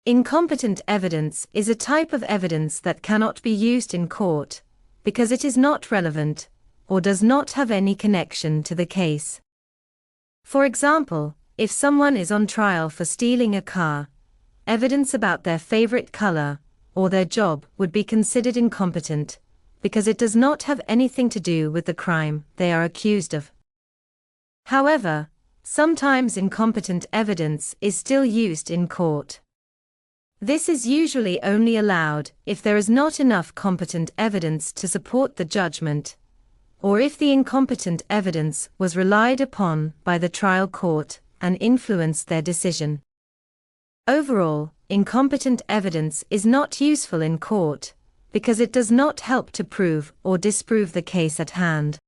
Incompetent evidence is a type of evidence that cannot be used in court, because it is not relevant, or does not have any connection to the case. For example, if someone is on trial for stealing a car, evidence about their favorite color, or their job would be considered incompetent, because it does not have anything to do with the crime they are accused of. However, sometimes incompetent evidence is still used in court. This is usually only allowed if there is not enough competent evidence to support the judgment, or if the incompetent evidence was relied upon by the trial court and influenced their decision. Overall, incompetent evidence is not useful in court, because it does not help to prove or disprove the case at hand.